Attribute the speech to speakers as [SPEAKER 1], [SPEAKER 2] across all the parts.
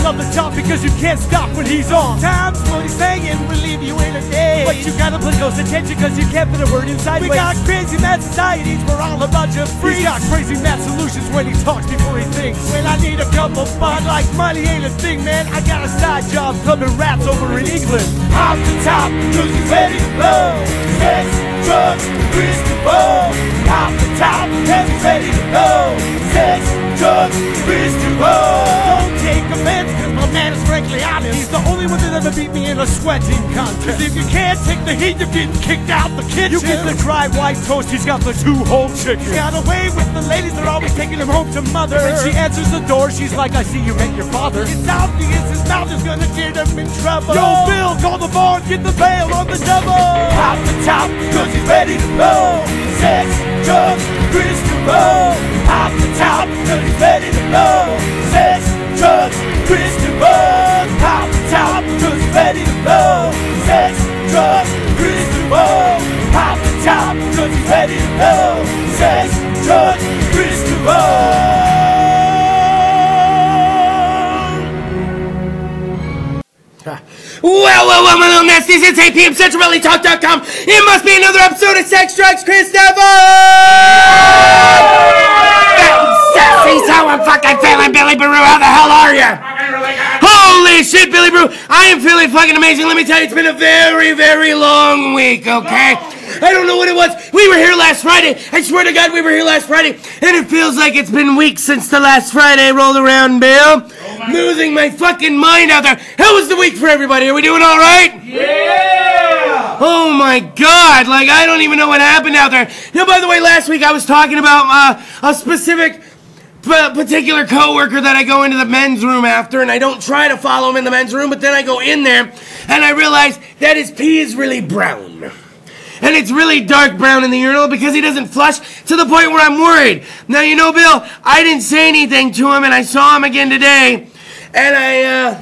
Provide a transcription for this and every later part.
[SPEAKER 1] from the top because you can't stop when he's on. Times what he's saying will leave you in a day. But you gotta put close attention because you can't put a word inside. We got crazy mad societies, we're all a bunch of freaks. He's got crazy mad solutions when he talks before he thinks. When I need a couple fun, like money ain't a thing, man. I got a side job clubbing rats over in England. Off the top, cause he's ready to blow. Sex, drugs, Kris DeVold. Off the top, cause he's ready to blow. Sex, drugs, Kris DeVold. Don't take offense, cause my man is frankly honest. He's the only one that ever beat me in a sweating contest. Cause if you can't take the heat, you're getting kicked out the kitchen. You get the dry white toast, he's got the 2 whole chickens. Got away with the ladies, they're always taking him home to mother. When she answers the door, she's like, I see you met your father. It's obvious his mouth is gonna get him in trouble. Yo, Bill, call the bar and get the bail on the double. Off the top, cause he's ready to blow. Sex, drugs, Kris DeVold. Off the top, cause he's ready to blow. Sex, drugs, Kris DeVold. Off the top, cause he's ready to blow. Sex, drugs, Kris DeVold. Off the top, cause he's ready to blow. Sex, drugs, Kris DeVold.
[SPEAKER 2] Well, my little nasties, it's 8 p.m. CentralRallyTalk.com. It must be another episode of Sex, Drugs, Kris DeVold! Sexy, how I'm fucking feeling, Billy Brew. How the hell are you? Holy shit, Billy Brew. I am feeling fucking amazing. Let me tell you, it's been a very, very long week, okay? I don't know what it was. We were here last Friday. I swear to God, we were here last Friday. And it feels like it's been weeks since the last Friday rolled around, Bill. Losing my fucking mind out there. How was the week for everybody? Are we doing all right?
[SPEAKER 3] Yeah!
[SPEAKER 2] Oh my God, like I don't even know what happened out there. You know, by the way, last week I was talking about a specific particular coworker that I go into the men's room after, and I don't try to follow him in the men's room, but then I go in there and I realize that his pee is really brown. And it's really dark brown in the urinal because he doesn't flush, to the point where I'm worried. Now, you know, Bill, I didn't say anything to him, and I saw him again today, and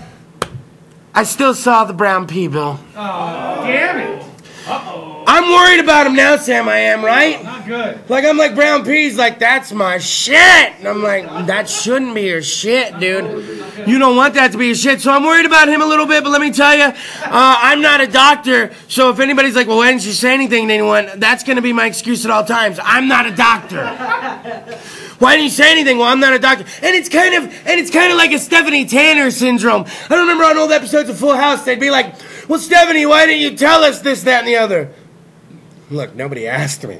[SPEAKER 2] I still saw the brown pee, Bill.
[SPEAKER 3] Oh, damn it. Uh-oh.
[SPEAKER 2] I'm worried about him now, Sam, I am, right?
[SPEAKER 3] Not good.
[SPEAKER 2] Like, I'm like, brown pee's like, that's my shit. And I'm like, that shouldn't be your shit, dude. You don't want that to be your shit. So I'm worried about him a little bit, but let me tell you, I'm not a doctor. So if anybody's like, well, why didn't you say anything to anyone? That's going to be my excuse at all times. I'm not a doctor. Why didn't you say anything? Well, I'm not a doctor. And it's kind of like a Stephanie Tanner syndrome. I remember on old episodes of Full House, they'd be like, well, Stephanie, why didn't you tell us this, that, and the other? Look, nobody asked me.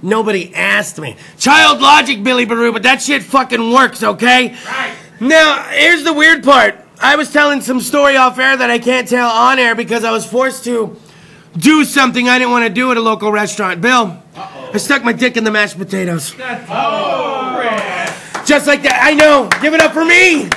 [SPEAKER 2] Nobody asked me. Child logic, Billy Baru, but that shit fucking works, okay?
[SPEAKER 3] Right.
[SPEAKER 2] Now, here's the weird part. I was telling some story off air that I can't tell on air because I was forced to do something I didn't want to do at a local restaurant. Bill, I stuck my dick in the mashed potatoes. Just like that. I know. Give it up for me.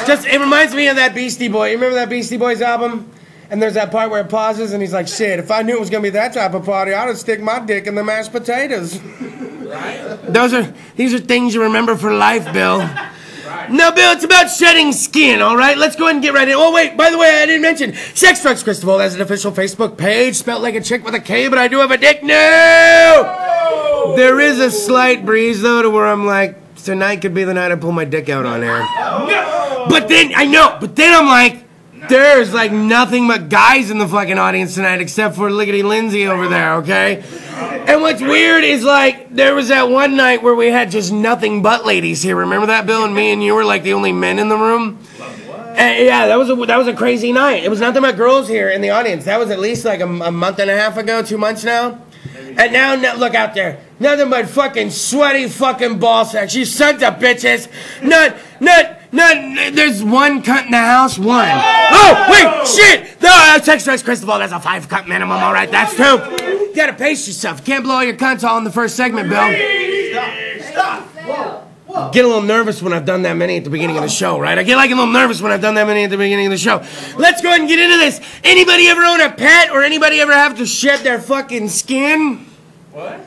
[SPEAKER 2] It reminds me of that Beastie Boy. You remember that Beastie Boys album? And there's that part where it pauses and he's like, shit, if I knew it was going to be that type of party, I'd have stick my dick in the mashed potatoes.
[SPEAKER 3] Right.
[SPEAKER 2] These are things you remember for life, Bill. Right. Now, Bill, it's about shedding skin, all right? Let's go ahead and get right in. Oh, wait, by the way, I didn't mention, Sex Drugs Kris DeVold has an official Facebook page, spelled like a chick with a K, but I do have a dick. No! Oh! There is a slight breeze, though, to where I'm like, tonight could be the night I pull my dick out on air.
[SPEAKER 3] No!
[SPEAKER 2] But then I'm like, there's like nothing but guys in the fucking audience tonight except for Lickety Lindsay over there, okay? And what's weird is like, there was that one night where we had just nothing but ladies here. Remember that, Bill? And me and you were like the only men in the room? And yeah, that was a crazy night. It was nothing but girls here in the audience. That was at least like a month and a half ago, 2 months now. And now, look out there. Nothing but fucking sweaty fucking ball sacks. You sons of bitches. There's one cunt in the house. One. Oh, wait, shit. No, Sex Drugs Kris DeVold has a 5 cunt minimum. All right, that's 2. You gotta pace yourself. You can't blow all your cunts all in the first segment, Bill.
[SPEAKER 3] Stop. Whoa.
[SPEAKER 2] I get a little nervous when I've done that many at the beginning of the show, right? I get like a little nervous when I've done that many at the beginning of the show. Let's go ahead and get into this. Anybody ever own a pet or anybody ever have to shed their fucking skin?
[SPEAKER 3] What?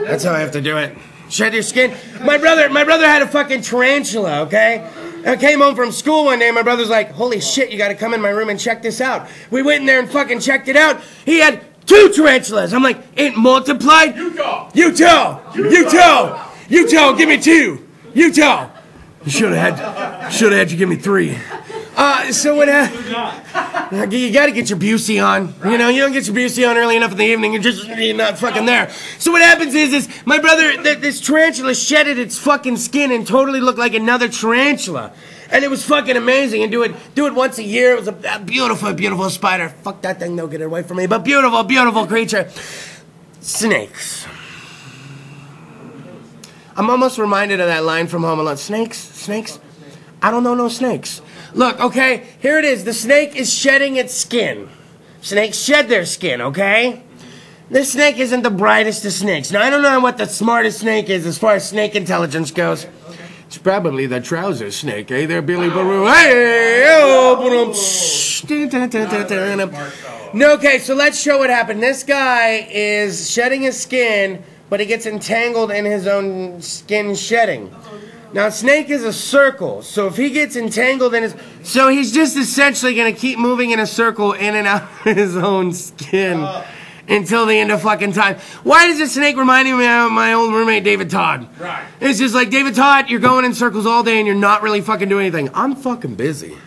[SPEAKER 2] That's how I have to do it. Shed your skin. My brother had a fucking tarantula, okay? I came home from school one day and my brother's like, holy shit, you gotta come in my room and check this out. We went in there and fucking checked it out. He had 2 tarantulas. I'm like, it multiplied? Utah, give me 2. Utah. You should have had Should have had you give me 3. So what you got to get your Busey on. You know, you don't get your Busey on early enough in the evening. You're not fucking there. So what happens is my brother, this tarantula shedded its fucking skin and totally looked like another tarantula. And it was fucking amazing. And do it once a year. It was a beautiful, beautiful spider. Fuck that thing, don't get it away from me. But beautiful, beautiful creature. Snakes. I'm almost reminded of that line from Home Alone. Snakes? I don't know no snakes. Look, okay, here it is. The snake is shedding its skin. Snakes shed their skin, okay? This snake isn't the brightest of snakes. Now, I don't know what the smartest snake is as far as snake intelligence goes. It's probably the trouser snake, eh there, Billy Baroo? Hey, oh, no, okay, so let's show what happened. This guy is shedding his skin, but he gets entangled in his own skin shedding. Now, snake is a circle, so if he gets entangled in his... So he's just essentially going to keep moving in a circle in and out of his own skin until the end of fucking time. Why does the snake remind me of my old roommate, David Todd?
[SPEAKER 3] Right.
[SPEAKER 2] It's just like, David Todd, you're going in circles all day and you're not really fucking doing anything. I'm fucking busy.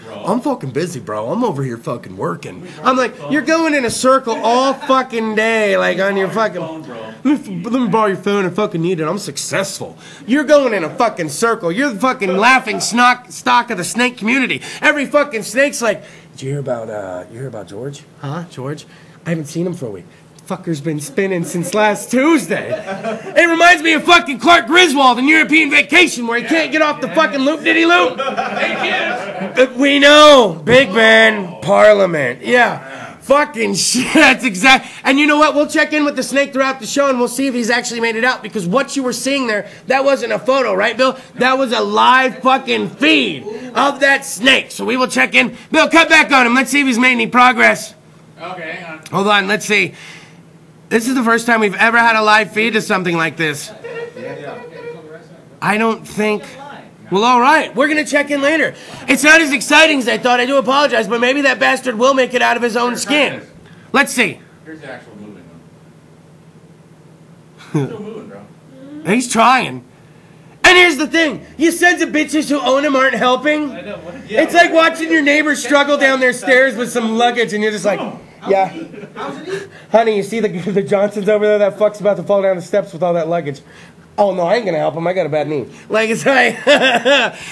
[SPEAKER 2] I'm fucking busy, bro. I'm over here fucking working. I'm like, you're going in a circle all fucking day, like on your fucking... Let me borrow your phone, I fucking need it. I'm successful. You're going in a fucking circle. You're the fucking laughing stock of the snake community. Every fucking snake's like, did you hear about George? Huh, George? I haven't seen him for a week. Fucker's been spinning since last Tuesday. It reminds me of fucking Clark Griswold in European Vacation where he can't get off the fucking loop-diddy-loop. We know. Big Ben, Parliament. Yeah. Fucking shit. That's exact. And you know what? We'll check in with the snake throughout the show and we'll see if he's actually made it out because what you were seeing there, that wasn't a photo, right, Bill? That was a live fucking feed of that snake. So we will check in. Bill, cut back on him. Let's see if he's made any progress.
[SPEAKER 3] Okay, hang on.
[SPEAKER 2] Hold on. Let's see. This is the first time we've ever had a live feed of something like this. I don't think... Well, all right. We're going to check in later. It's not as exciting as I thought. I do apologize, but maybe that bastard will make it out of his own skin. Let's see.
[SPEAKER 3] Here's the actual moving one. Still moving, bro.
[SPEAKER 2] He's trying. And here's the thing. You sons of bitches who own him aren't helping.
[SPEAKER 3] I know.
[SPEAKER 2] It's like watching your neighbor struggle down their stairs with some luggage, and you're just like... Yeah. Honey, you see the Johnsons over there? That fuck's about to fall down the steps with all that luggage. Oh, no, I ain't gonna help him. I got a bad knee. Like, it's like,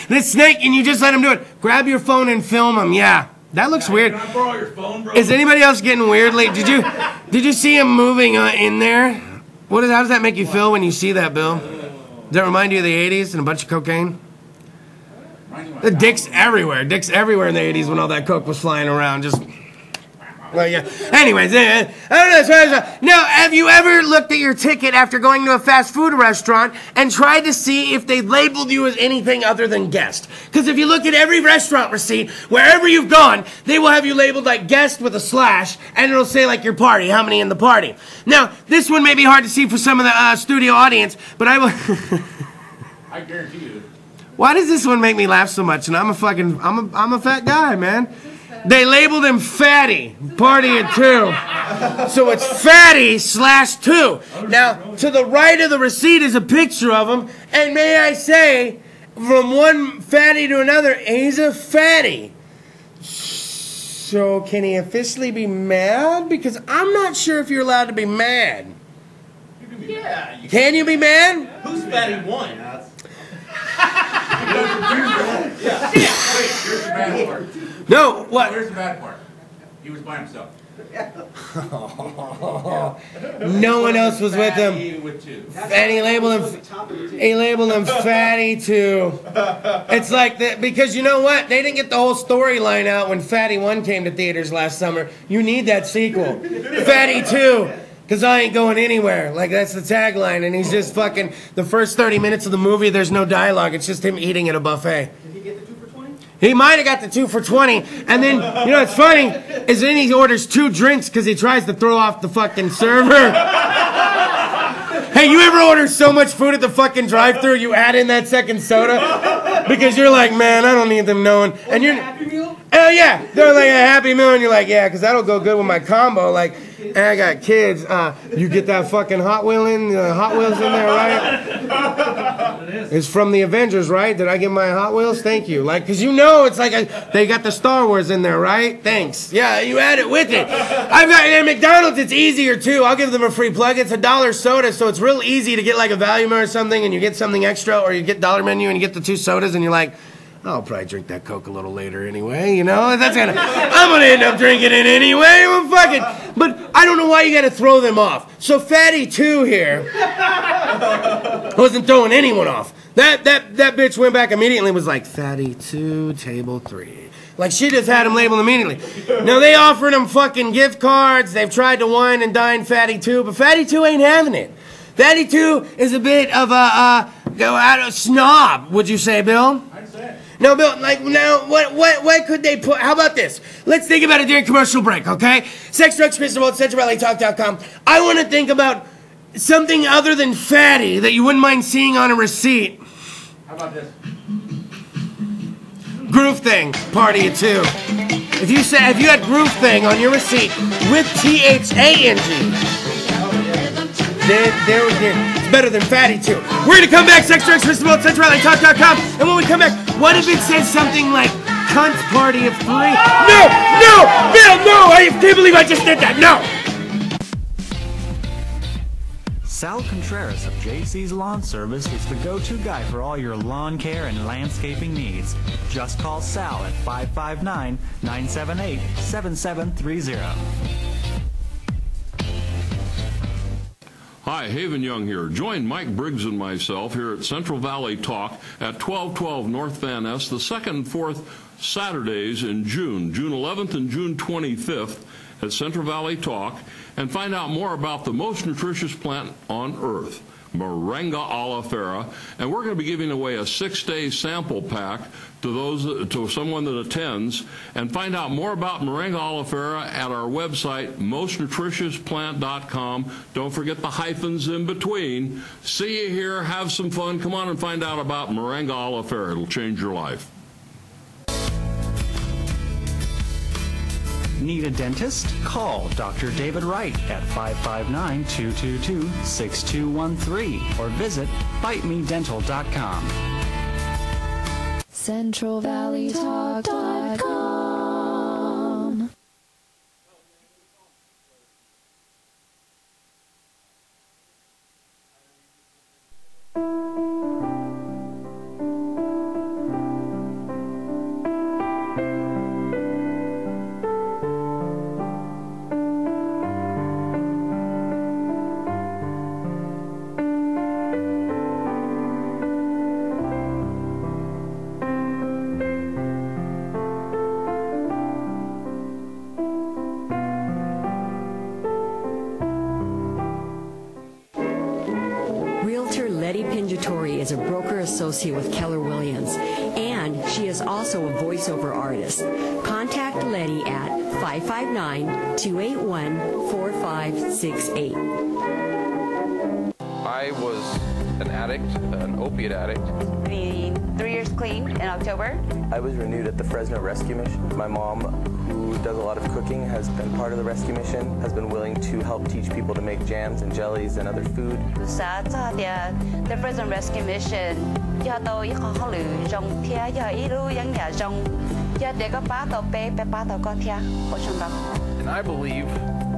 [SPEAKER 2] this snake, and you just let him do it. Grab your phone and film him. Yeah. That looks weird.
[SPEAKER 3] Can I borrow your phone, bro?
[SPEAKER 2] Is anybody else getting weirdly? Did you see him moving in there? How does that make you feel when you see that, Bill? Does that remind you of the 80s and a bunch of cocaine? The dicks everywhere. Dicks everywhere in the 80s when all that coke was flying around. Just... Well, yeah. Anyways, I don't know. Now, have you ever looked at your ticket after going to a fast food restaurant and tried to see if they labeled you as anything other than guest? Because if you look at every restaurant receipt, wherever you've gone, they will have you labeled like guest with a slash, and it'll say like your party, how many in the party. Now, this one may be hard to see for some of the studio audience, but I will...
[SPEAKER 3] I guarantee you.
[SPEAKER 2] Why does this one make me laugh so much? And I'm a fat guy, man. They labeled him Fatty, party at 2. So it's Fatty /2. Now, to the right of the receipt is a picture of him. And may I say, from one fatty to another, he's a fatty. So can he officially be mad? Because I'm not sure if you're allowed to be mad.
[SPEAKER 3] Yeah.
[SPEAKER 2] Can you be mad?
[SPEAKER 3] Who's Fatty 1? Yeah. Wait, here's the bad part.
[SPEAKER 2] No, what?
[SPEAKER 3] Here's the bad part. He was by himself.
[SPEAKER 2] No one else was with him.
[SPEAKER 3] Fatty with 2.
[SPEAKER 2] And he labeled him Fatty 2. It's like that because you know what? They didn't get the whole storyline out when Fatty 1 came to theaters last summer. You need that sequel. Fatty 2. Because I ain't going anywhere. Like, that's the tagline. And he's just fucking... The first 30 minutes of the movie, there's no dialogue. It's just him eating at a buffet.
[SPEAKER 1] Did he get the 2 for 20?
[SPEAKER 2] He might have got the 2 for 20. And then, you know what's funny? Is then he orders 2 drinks because he tries to throw off the fucking server. Hey, you ever order so much food at the fucking drive-thru you add in that second soda? Because you're like, man, I don't need them knowing. And you're...
[SPEAKER 1] Happy Meal?
[SPEAKER 2] Oh, yeah. They're like a Happy Meal. And you're like, yeah, because that'll go good with my combo. Like... and I got kids. You get that fucking Hot Wheels in there, right? It's from the Avengers, right? Did I get my Hot Wheels? Thank you. Like, cause you know it's like they got the Star Wars in there, right? Thanks. Yeah, you add it with it. I've got at McDonald's. It's easier too. I'll give them a free plug. It's $1 soda, so it's real easy to get like a value meal or something, and you get something extra, or you get dollar menu and you get the 2 sodas, and you're like, I'll probably drink that Coke a little later anyway, you know? I'm gonna end up drinking it anyway. Well, fuck it. But I don't know why you gotta throw them off. So Fatty 2 here wasn't throwing anyone off. That bitch went back immediately and was like, Fatty 2, table 3. Like, she just had him labeled immediately. Now, they offered him fucking gift cards. They've tried to wine and dine Fatty 2, but Fatty 2 ain't having it. Fatty 2 is a bit of a snob, would you say, Bill?
[SPEAKER 3] I'd say.
[SPEAKER 2] No, Bill, like, now, what could they put? How about this? Let's think about it during commercial break, okay? Sex, drugs, Kris DeVold, CentralValleyTalk.com. I want to think about something other than fatty that you wouldn't mind seeing on a receipt.
[SPEAKER 3] How about this?
[SPEAKER 2] Groove Thing, party at 2. If you had Groove Thing on your receipt with THANG, it's better than Fatty 2. We're gonna come back, Sex, drugs, Kris DeVold, CentralValleyTalk.com, and when we come back, what if it says something like cunt party of 3? No, Bill, no! I can't believe I just did that. No.
[SPEAKER 4] Sal Contreras of JC's Lawn Service is the go-to guy for all your lawn care and landscaping needs. Just call Sal at 559-978-7730.
[SPEAKER 5] Hi, Haven Young here. Join Mike Briggs and myself here at Central Valley Talk at 1212 North Van Ness the 2nd and 4th Saturdays in June 11th and June 25th at Central Valley Talk, and find out more about the most nutritious plant on earth, Moringa oleifera, and we're going to be giving away a 6-day sample pack to someone that attends, and find out more about Moringa oleifera at our website, mostnutritiousPlant.com. Don't forget the hyphens in between. See you here. Have some fun. Come on and find out about Moringa oleifera. It'll change your life.
[SPEAKER 4] Need a dentist? Call Dr. David Wright at 559-222-6213 or visit bitemedental.com.
[SPEAKER 6] CentralValleyTalk.com.
[SPEAKER 7] Is a broker associate with Keller Williams, and she is also a voiceover artist. Contact Letty at 559-281-4568.
[SPEAKER 8] I was an addict, an opiate addict.
[SPEAKER 9] 3 years clean in October.
[SPEAKER 10] I was renewed at the Fresno Rescue Mission. My mom, who does a lot of cooking, has been part of the rescue mission, has been willing to help teach people to make jams and jellies and other food.
[SPEAKER 9] The Fresno Rescue Mission, and
[SPEAKER 8] I believe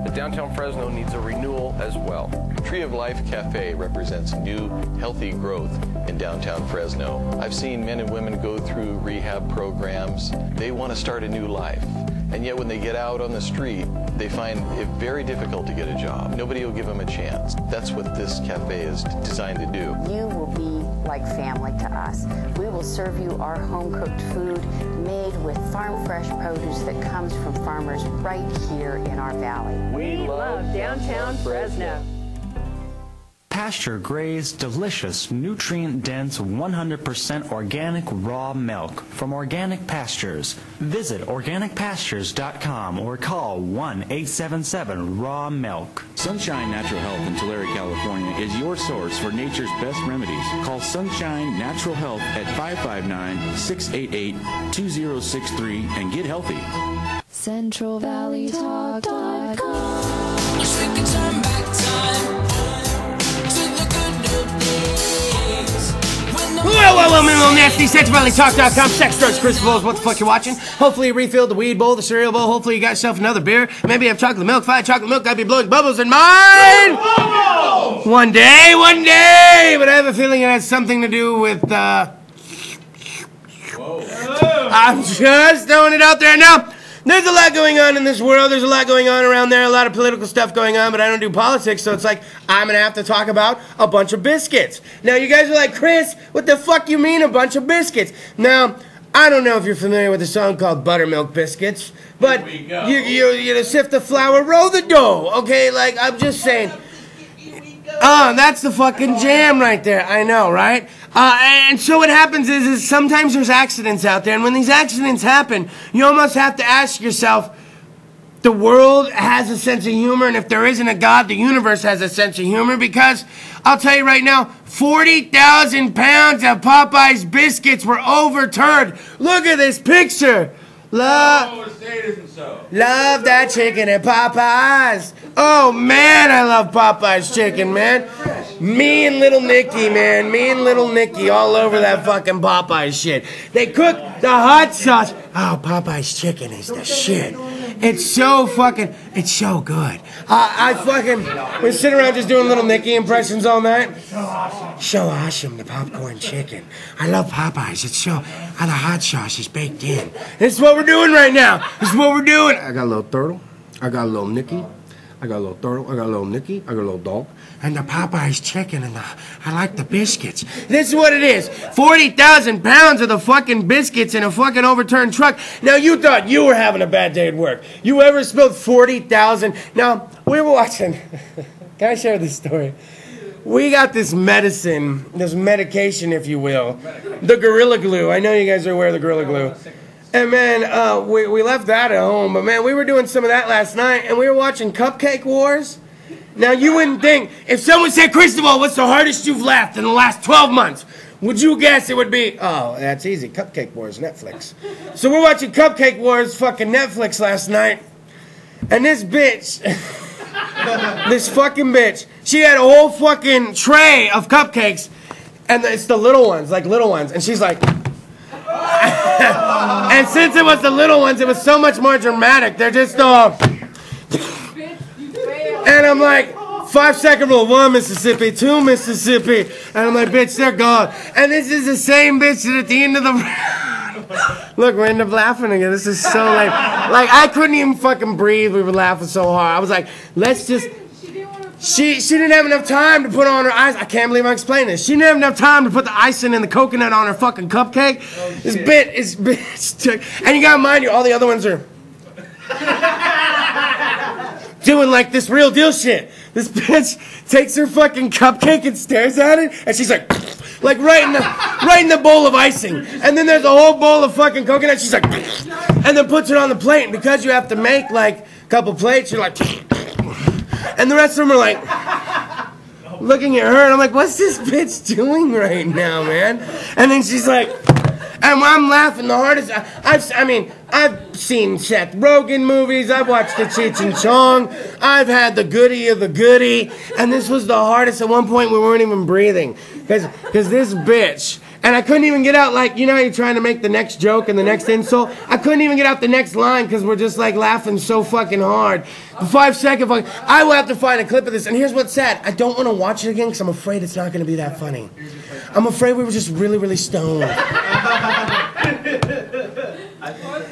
[SPEAKER 8] that downtown Fresno needs a renewal as well. Tree of Life Cafe represents new, healthy growth in downtown Fresno. I've seen men and women go through rehab programs. They want to start a new life. And yet when they get out on the street, they find it very difficult to get a job. Nobody will give them a chance. That's what this cafe is designed to do.
[SPEAKER 11] You will be like family to us. We will serve you our home-cooked food made with farm-fresh produce that comes from farmers right here in our valley.
[SPEAKER 9] We love downtown Fresno.
[SPEAKER 4] Pasture-grazed, delicious, nutrient-dense, 100% organic raw milk from Organic Pastures. Visit organicpastures.com or call 1-877-RAW-MILK.
[SPEAKER 12] Sunshine Natural Health in Tulare, California is your source for nature's best remedies. Call Sunshine Natural Health at 559-688-2063 and get healthy.
[SPEAKER 6] CentralValleyTalk.com.
[SPEAKER 2] Well, little nasty, CentralValleyTalk.com, sex, drugs, Kris DeVold, what the fuck you watching? Hopefully you refilled the weed bowl, the cereal bowl, hopefully you got yourself another beer, maybe you have chocolate milk, fine chocolate milk, gotta be blowing bubbles in mine! One day, but I have a feeling it has something to do with, I'm just throwing it out there now. There's a lot going on in this world. There's a lot going on around there. A lot of political stuff going on, but I don't do politics, so it's like I'm going to have to talk about a bunch of biscuits. Now, you guys are like, Kris, what the fuck you mean a bunch of biscuits? Now, I don't know if you're familiar with a song called Buttermilk Biscuits, but you sift the flour, roll the dough, okay? Like, I'm just saying. Oh, that's the fucking jam right there. I know, right? And so what happens is sometimes there's accidents out there, and when these accidents happen, you almost have to ask yourself, the world has a sense of humor, and if there isn't a God, the universe has a sense of humor, because I'll tell you right now, 40,000 pounds of Popeyes biscuits were overturned. Look at this picture. Love that chicken at Popeyes. Oh, man, I love Popeyes chicken, man. Me and little Nicky, man. Me and little Nicky all over that fucking Popeyes shit. They cook the hot sauce. Oh, Popeyes chicken is the shit. It's so fucking, it's so good. We sit around just doing little Nicky impressions all night. So awesome, the popcorn chicken. I love Popeyes. It's so, the hot sauce is baked in. This is what we're doing right now. This is what we're doing. I got a little turtle. I got a little Nicky. I got a little turtle, I got a little Nicky, I got a little dog, and the Popeyes chicken, and I like the biscuits. This is what it is. 40,000 pounds of the fucking biscuits in a fucking overturned truck. Now, you thought you were having a bad day at work. You ever spilled 40,000? Now, we were watching. Can I share this story? We got this medicine, this medication, if you will, the Gorilla Glue. I know you guys are aware of the Gorilla Glue. And man, we left that at home, but man, we were doing some of that last night, and we were watching Cupcake Wars. Now, you wouldn't think, if someone said, Kris DeVold, what's the hardest you've laughed in the last 12 months? Would you guess it would be, oh, that's easy, Cupcake Wars, Netflix. So we're watching Cupcake Wars, fucking Netflix last night, and this bitch, this fucking bitch, she had a whole fucking tray of cupcakes, and it's the little ones, and she's like, and since it was the little ones, it was so much more dramatic. They're just all, and I'm like, 5-second rule, 1 Mississippi, 2 Mississippi, and I'm like, bitch, they're gone. And this is the same bitch that at the end of the look, we end up laughing again. This is so lame. Like, I couldn't even fucking breathe. We were laughing so hard. I was like, let's just. She didn't have enough time to put on her ice. I can't believe I'm explaining this. She didn't have enough time to put the icing and the coconut on her fucking cupcake. Oh, this bitch took, and you gotta mind you, all the other ones are doing like this real deal shit. This bitch takes her fucking cupcake and stares at it, and she's like right in the bowl of icing. And then there's a whole bowl of fucking coconut. She's like, and then puts it on the plate. And because you have to make like a couple plates, you're like. And the rest of them are like, looking at her, and I'm like, what's this bitch doing right now, man? And then she's like, and I'm laughing the hardest. I've seen Seth Rogen movies, I've watched the Cheech and Chong, I've had the goodie of the goodie, and this was the hardest. At one point, we weren't even breathing, because this bitch, and I couldn't even get out, like, you know how you're trying to make the next joke and the next insult? I couldn't even get out the next line because we're just, like, laughing so fucking hard. The 5-second fucking, I will have to find a clip of this, and here's what's sad. I don't want to watch it again because I'm afraid it's not going to be that funny. I'm afraid we were just really, really stoned.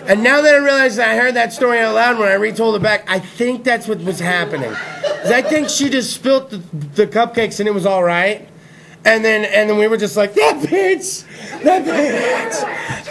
[SPEAKER 2] And now that I realize that I heard that story out loud when I retold it back, I think that's what was happening. 'Cause I think she just spilt the cupcakes and it was all right. And then we were just like, that bitch.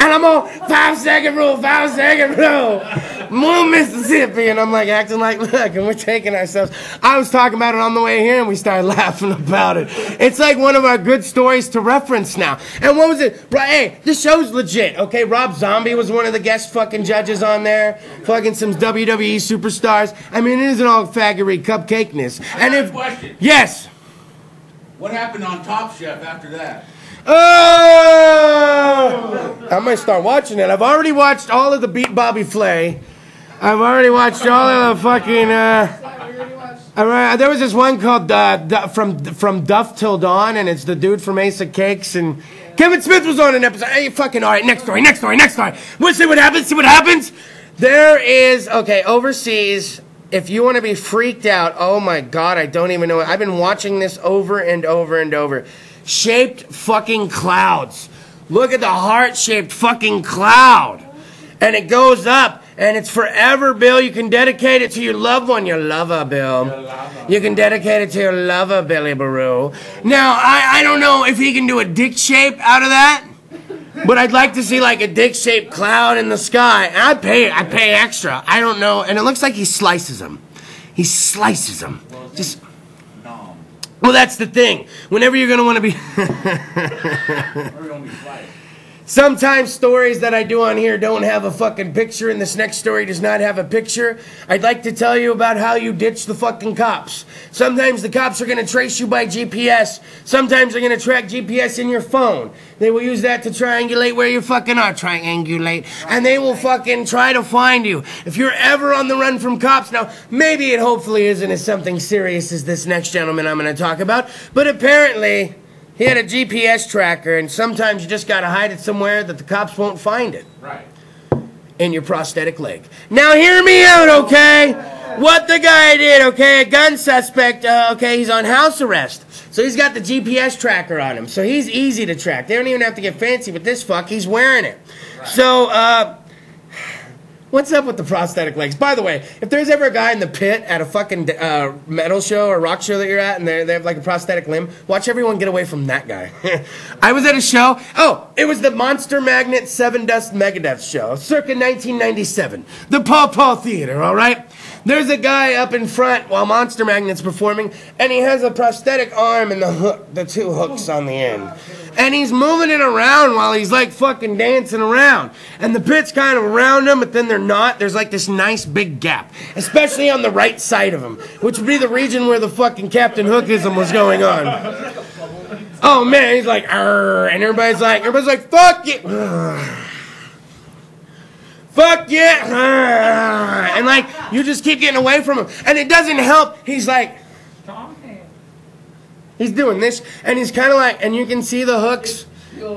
[SPEAKER 2] And I'm all, 5-second rule, 5-second rule. More Mississippi. And I'm like acting like, look, and we're taking ourselves. I was talking about it on the way here and we started laughing about it. It's like one of our good stories to reference now. And what was it? Right, hey, this show's legit, okay? Rob Zombie was one of the guest fucking judges on there. Fucking some WWE superstars. I mean, it isn't all faggery cupcakeness. And if, yes.
[SPEAKER 3] What happened on Top Chef after that?
[SPEAKER 2] Oh! I might start watching it. I've already watched all of the Beat Bobby Flay. I've already watched all of the fucking, All right, there was this one called From Duff Till Dawn, and it's the dude from Ace of Cakes, and Kevin Smith was on an episode. Hey, fucking, all right, next story. We'll see what happens. There is, okay, overseas, if you want to be freaked out, oh my God, I don't even know. I've been watching this over and over and over. Shaped fucking clouds. Look at the heart-shaped fucking cloud. And it goes up. And it's forever, Bill. You can dedicate it to your loved one, your lover, Bill. You can dedicate it to your lover, Billy Baru. Now, I don't know if he can do a dick shape out of that, but I'd like to see like a dick-shaped cloud in the sky. And I pay extra. I don't know. And it looks like he slices them. He slices them. Just. Well, that's the thing. Whenever you're going to want to be. Sometimes stories that I do on here don't have a fucking picture, and this next story does not have a picture. I'd like to tell you about how you ditch the fucking cops. Sometimes the cops are going to trace you by GPS. Sometimes they're going to track GPS in your phone. They will use that to triangulate where you fucking are. Triangulate. And they will fucking try to find you. If you're ever on the run from cops, now, maybe it hopefully isn't as something serious as this next gentleman I'm going to talk about, but apparently he had a GPS tracker, and sometimes you just got to hide it somewhere that the cops won't find it.
[SPEAKER 3] Right.
[SPEAKER 2] In your prosthetic leg. Now hear me out, okay? What the guy did, okay? A gun suspect, okay, he's on house arrest. So he's got the GPS tracker on him. So he's easy to track. They don't even have to get fancy with this fuck. He's wearing it. Right. So, what's up with the prosthetic legs? By the way, if there's ever a guy in the pit at a fucking metal show or rock show that you're at and they have like a prosthetic limb, watch everyone get away from that guy. I was at a show. Oh, it was the Monster Magnet 7 Dust Megadeth show, circa 1997. The Paw Paw Theater, all right? There's a guy up in front while Monster Magnet's performing, and he has a prosthetic arm and the two hooks on the end. And he's moving it around while he's like fucking dancing around. And the pit's kind of around him, but then they're not. There's like this nice big gap, especially on the right side of him, which would be the region where the fucking Captain Hookism was going on. Oh man, he's like, arr, and everybody's like, fuck it. Fuck yeah! And like, you just keep getting away from him. And it doesn't help. He's like, he's doing this, and he's kind of like, and you can see the hooks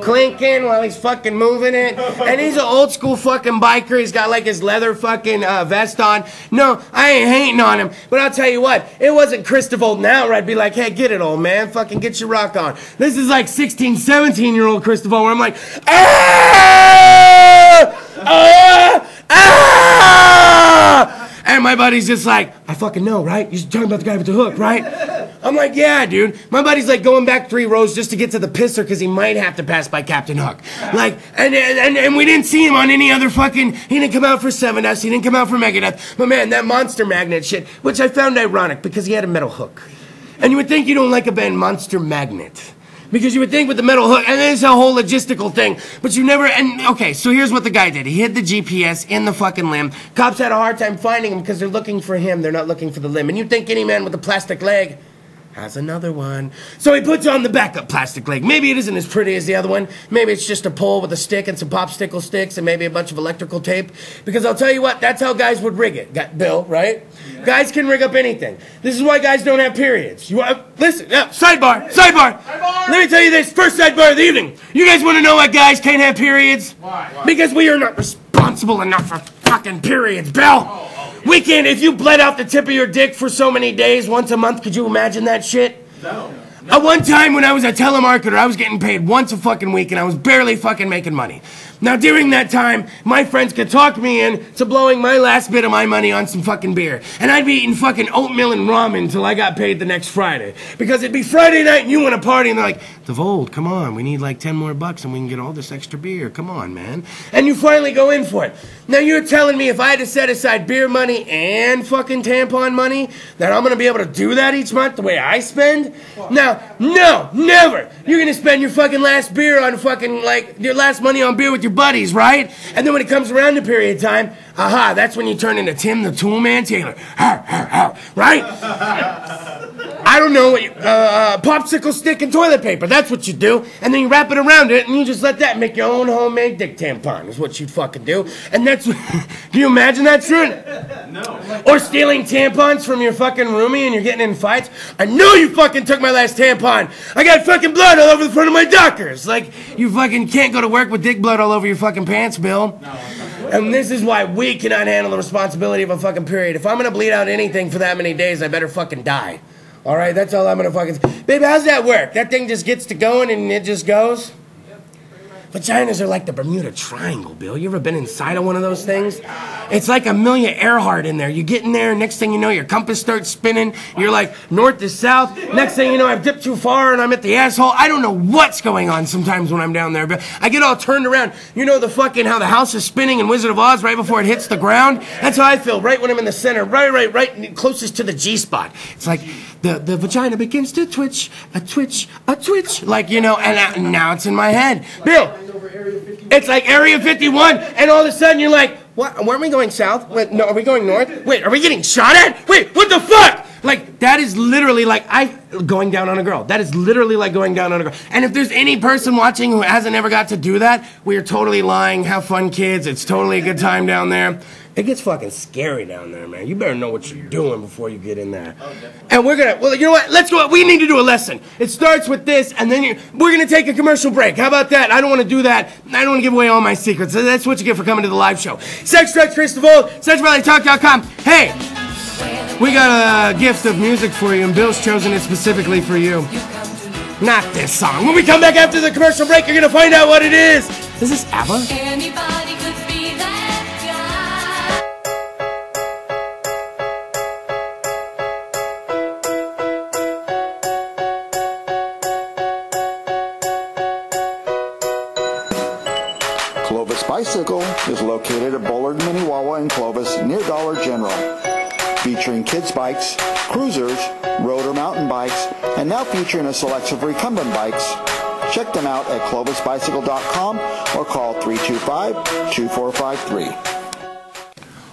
[SPEAKER 2] clinking while he's fucking moving it. And he's an old school fucking biker. He's got like his leather fucking vest on. No, I ain't hating on him, but I'll tell you what, it wasn't Kris DeVold now where I'd be like, hey, get it, old man, fucking get your rock on. This is like 16, 17-year-old Kris DeVold where I'm like, ah! And my buddy's just like, I fucking know, right? You're talking about the guy with the hook, right? I'm like, yeah, dude. My buddy's like going back 3 rows just to get to the pisser because he might have to pass by Captain Hook. Like, and we didn't see him on any other fucking, he didn't come out for 7S, he didn't come out for Megadeth. But man, that Monster Magnet shit, which I found ironic because he had a metal hook. And you would think you don't like a band Monster Magnet. Because you would think with the metal hook, and it's a whole logistical thing, but you never, and okay, so here's what the guy did. He hid the GPS in the fucking limb. Cops had a hard time finding him because they're looking for him, they're not looking for the limb. And you'd think any man with a plastic leg has another one. So he puts on the backup plastic leg. Maybe it isn't as pretty as the other one. Maybe it's just a pole with a stick and some popsicle sticks and maybe a bunch of electrical tape. Because I'll tell you what, that's how guys would rig it. Got Bill, right? Yeah. Guys can rig up anything. This is why guys don't have periods. You listen, sidebar. Let me tell you this, first sidebar of the evening. You guys want to know why guys can't have periods? Why? Because we are not responsible enough for fucking periods, Bill. We can't, if you bled out the tip of your dick for so many days, once a month, could you imagine that shit? No. One time when I was a telemarketer, I was getting paid once a fucking week and I was barely fucking making money. Now during that time, my friends could talk me into blowing my last bit of my money on some fucking beer. And I'd be eating fucking oatmeal and ramen until I got paid the next Friday. Because it'd be Friday night and you want to party and they're like, DeVold, come on, we need like 10 more bucks and we can get all this extra beer. Come on, man. And you finally go in for it. Now you're telling me if I had to set aside beer money and fucking tampon money, that I'm going to be able to do that each month the way I spend? Now, no, never. You're going to spend your fucking last beer on fucking, like, your last money on beer with your buddies, right? And then when it comes around to period time, aha, that's when you turn into Tim the Toolman Taylor. Right? I don't know, popsicle stick and toilet paper. That's what you do. And then you wrap it around it and you just let that make your own homemade dick tampon is what you'd fucking do. And that's, can you imagine that shit? No. Or stealing tampons from your fucking roomie and you're getting in fights. I know you fucking took my last tampon. I got fucking blood all over the front of my Dockers. Like, you fucking can't go to work with dick blood all over your fucking pants, Bill. No. And this is why we cannot handle the responsibility of a fucking period. If I'm gonna bleed out anything for that many days, I better fucking die. Alright, that's all I'm gonna fucking say. Baby, how's that work? That thing just gets to going and it just goes? Vaginas are like the Bermuda Triangle, Bill. You ever been inside of one of those things? It's like Amelia Earhart in there. You get in there, and next thing you know, your compass starts spinning. You're like north to south. Next thing you know, I've dipped too far, and I'm at the asshole. I don't know what's going on sometimes when I'm down there, but I get all turned around. You know the fucking how the house is spinning in Wizard of Oz right before it hits the ground? That's how I feel right when I'm in the center, right closest to the G-spot. It's like the vagina begins to twitch, a twitch, like, you know, and now it's in my head. Bill, it's like Area 51, and all of a sudden you're like, what? Weren't we going south? Wait, no, are we going north? Wait, are we getting shot at? Wait, what the fuck? Like, that is literally like going down on a girl. That is literally like going down on a girl. And if there's any person watching who hasn't ever got to do that, we are totally lying. Have fun, kids. It's totally a good time down there. It gets fucking scary down there, man. You better know what you're doing before you get in there. And we're gonna, well, you know what? Let's go. We need to do a lesson. It starts with this, and then we're gonna take a commercial break. How about that? I don't want to do that. I don't want to give away all my secrets. So that's what you get for coming to the live show. Sex Stretch, Kris DeVold, CentralValleyTalk.com. Hey, we got a gift of music for you, and Bill's chosen it specifically for you. Not this song. When we come back after the commercial break, you're gonna find out what it is. Is this ABBA?
[SPEAKER 6] Anybody could be that
[SPEAKER 13] Clovis Bicycle is located at Bullard, Minnewawa, and Clovis near Dollar General. Featuring kids' bikes, cruisers, road or mountain bikes, and now featuring a selection of recumbent bikes. Check them out at clovisbicycle.com or call 325-2453.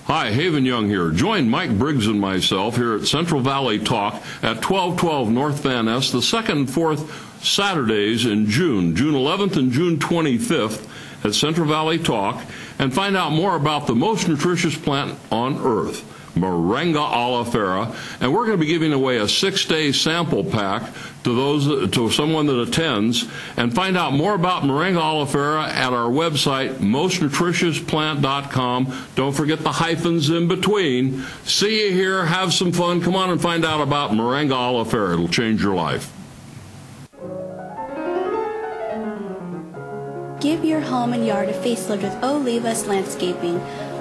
[SPEAKER 5] Hi, Haven Young here. Join Mike Briggs and myself here at Central Valley Talk at 1212 North Van Ness the second and fourth Saturdays in June 11th and June 25th at Central Valley Talk, and find out more about the most nutritious plant on earth, Moringa oleifera, and we're going to be giving away a 6-day sample pack to someone that attends. And find out more about Moringa oleifera at our website, mostnutritiousPlant.com. Don't forget the hyphens in between. See you here. Have some fun. Come on and find out about Moringa oleifera. It'll change your life.
[SPEAKER 14] Give your home and yard a facelift with Olivas Landscaping.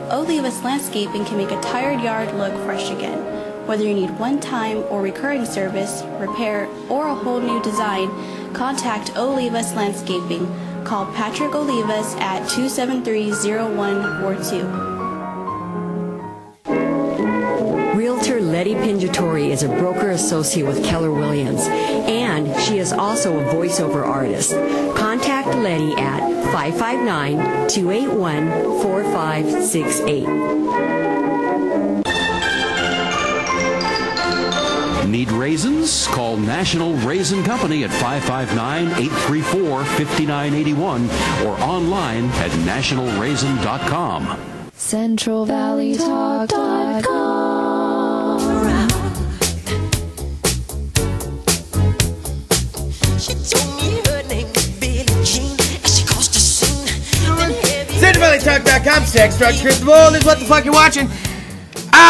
[SPEAKER 14] Olivas Landscaping can make a tired yard look fresh again. Whether you need one-time or recurring service, repair, or a whole new design, contact Olivas Landscaping. Call Patrick Olivas at 273-0142.
[SPEAKER 7] Realtor Letty Pinjatori is a broker associate with Keller Williams, and she is also a voiceover artist. Contact Letty at 559-281-4568.
[SPEAKER 15] Need raisins? Call National Raisin Company at 559-834-5981 or online at nationalraisin.com.
[SPEAKER 6] CentralValleyTalk.com.
[SPEAKER 2] CentralValleyTalk.com. Sex, drugs, Kris DeVold is what the fuck you're watching.